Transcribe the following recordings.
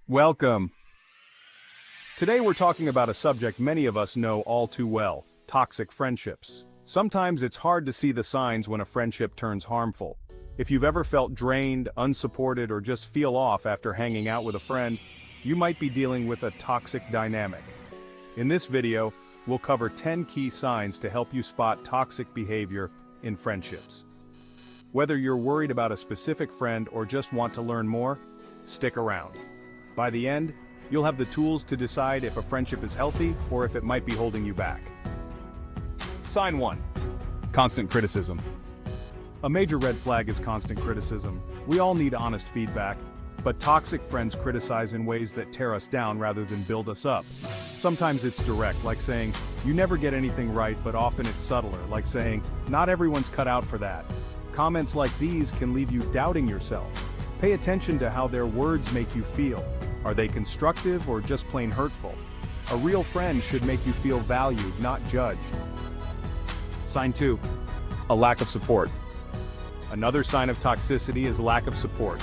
Welcome. Today we're talking about a subject many of us know all too well: toxic friendships. Sometimes it's hard to see the signs when a friendship turns harmful. If you've ever felt drained, unsupported, or just feel off after hanging out with a friend, you might be dealing with a toxic dynamic. In this video, we'll cover 10 key signs to help you spot toxic behavior in friendships. Whether you're worried about a specific friend or just want to learn more, stick around. By the end, you'll have the tools to decide if a friendship is healthy or if it might be holding you back. Sign 1. Constant criticism. A major red flag is constant criticism. We all need honest feedback, but toxic friends criticize in ways that tear us down rather than build us up. Sometimes it's direct, like saying, "You never get anything right," but often it's subtler, like saying, "Not everyone's cut out for that." Comments like these can leave you doubting yourself. Pay attention to how their words make you feel. Are they constructive or just plain hurtful? A real friend should make you feel valued, not judged. Sign 2. A lack of support. Another sign of toxicity is lack of support.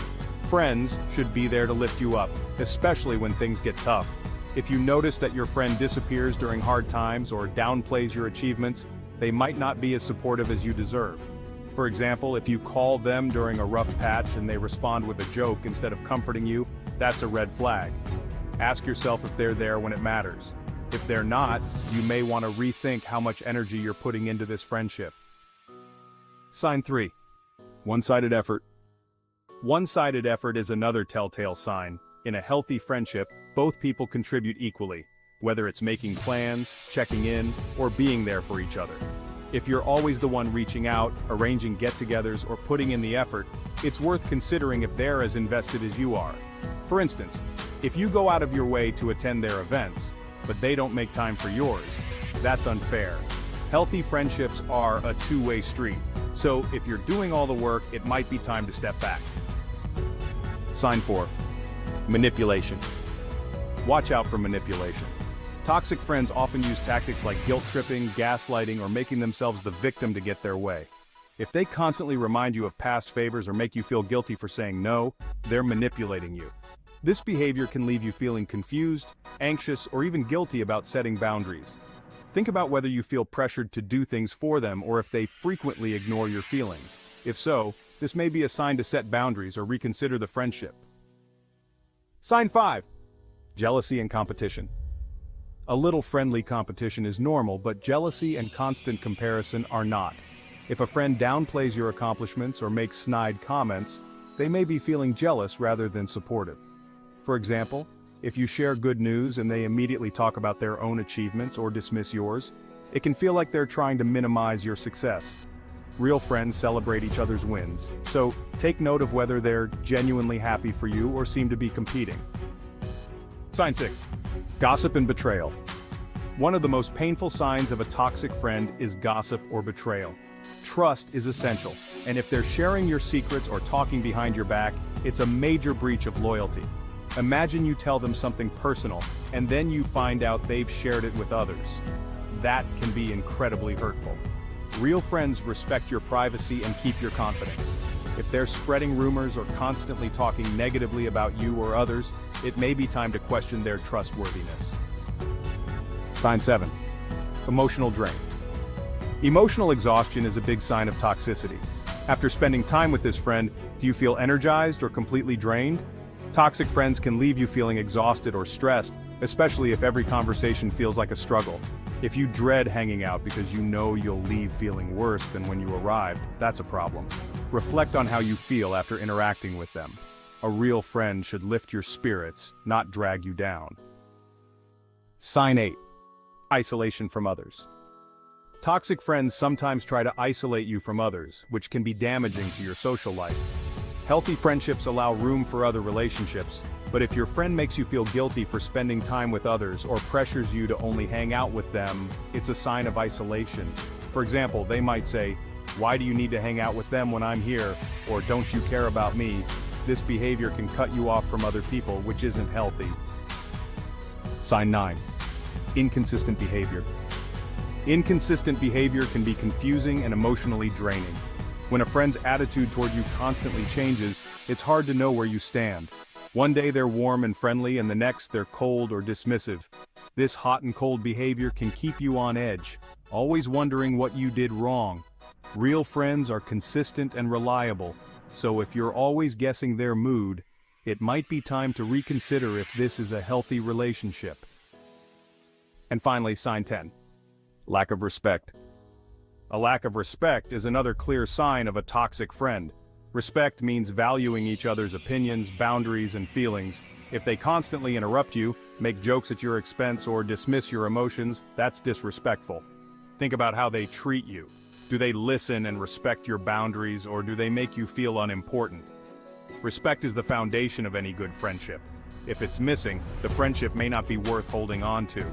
Friends should be there to lift you up, especially when things get tough. If you notice that your friend disappears during hard times or downplays your achievements, they might not be as supportive as you deserve. For example, if you call them during a rough patch and they respond with a joke instead of comforting you, that's a red flag. Ask yourself if they're there when it matters. If they're not, you may want to rethink how much energy you're putting into this friendship. Sign 3. One-sided effort. One-sided effort is another telltale sign. In a healthy friendship, both people contribute equally, whether it's making plans, checking in, or being there for each other. If you're always the one reaching out, arranging get-togethers, or putting in the effort, it's worth considering if they're as invested as you are. For instance, if you go out of your way to attend their events, but they don't make time for yours, that's unfair. Healthy friendships are a two-way street, so if you're doing all the work, it might be time to step back. Sign 4. Manipulation. Watch out for manipulation. Toxic friends often use tactics like guilt-tripping, gaslighting, or making themselves the victim to get their way. If they constantly remind you of past favors or make you feel guilty for saying no, they're manipulating you. This behavior can leave you feeling confused, anxious, or even guilty about setting boundaries. Think about whether you feel pressured to do things for them or if they frequently ignore your feelings. If so, this may be a sign to set boundaries or reconsider the friendship. Sign 5. Jealousy and competition. A little friendly competition is normal, but jealousy and constant comparison are not. If a friend downplays your accomplishments or makes snide comments, they may be feeling jealous rather than supportive. For example, if you share good news and they immediately talk about their own achievements or dismiss yours, it can feel like they're trying to minimize your success. Real friends celebrate each other's wins, so take note of whether they're genuinely happy for you or seem to be competing. Sign 6. Gossip and betrayal. One of the most painful signs of a toxic friend is gossip or betrayal. Trust is essential, and if they're sharing your secrets or talking behind your back, it's a major breach of loyalty. Imagine you tell them something personal, and then you find out they've shared it with others. That can be incredibly hurtful. Real friends respect your privacy and keep your confidence. If they're spreading rumors or constantly talking negatively about you or others, it may be time to question their trustworthiness. Sign 7. Emotional drain. Emotional exhaustion is a big sign of toxicity. After spending time with this friend, do you feel energized or completely drained? Toxic friends can leave you feeling exhausted or stressed, especially if every conversation feels like a struggle. If you dread hanging out because you know you'll leave feeling worse than when you arrived, that's a problem. Reflect on how you feel after interacting with them. A real friend should lift your spirits, not drag you down. Sign 8. Isolation from others. Toxic friends sometimes try to isolate you from others, which can be damaging to your social life. Healthy friendships allow room for other relationships, but if your friend makes you feel guilty for spending time with others or pressures you to only hang out with them, it's a sign of isolation. For example, they might say, "Why do you need to hang out with them when I'm here?" or "Don't you care about me?" This behavior can cut you off from other people, which isn't healthy. Sign 9. Inconsistent behavior. Inconsistent behavior can be confusing and emotionally draining. When a friend's attitude toward you constantly changes, it's hard to know where you stand. One day they're warm and friendly and the next they're cold or dismissive. This hot and cold behavior can keep you on edge, always wondering what you did wrong. Real friends are consistent and reliable, so if you're always guessing their mood, it might be time to reconsider if this is a healthy relationship. And finally, sign 10. Lack of respect. A lack of respect is another clear sign of a toxic friend. Respect means valuing each other's opinions, boundaries, and feelings. If they constantly interrupt you, make jokes at your expense, or dismiss your emotions, that's disrespectful. Think about how they treat you. Do they listen and respect your boundaries, or do they make you feel unimportant? Respect is the foundation of any good friendship. If it's missing, the friendship may not be worth holding on to.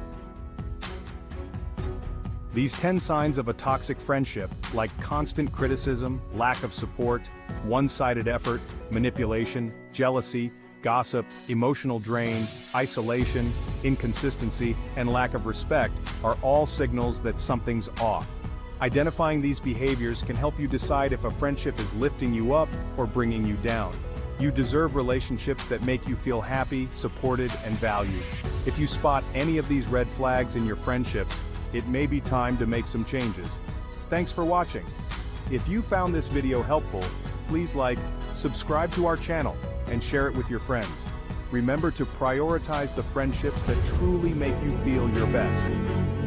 These 10 signs of a toxic friendship, like constant criticism, lack of support, one-sided effort, manipulation, jealousy, gossip, emotional drain, isolation, inconsistency, and lack of respect, are all signals that something's off. Identifying these behaviors can help you decide if a friendship is lifting you up or bringing you down. You deserve relationships that make you feel happy, supported, and valued. If you spot any of these red flags in your friendships, it may be time to make some changes. Thanks for watching. If you found this video helpful, please like, subscribe to our channel, and share it with your friends. Remember to prioritize the friendships that truly make you feel your best.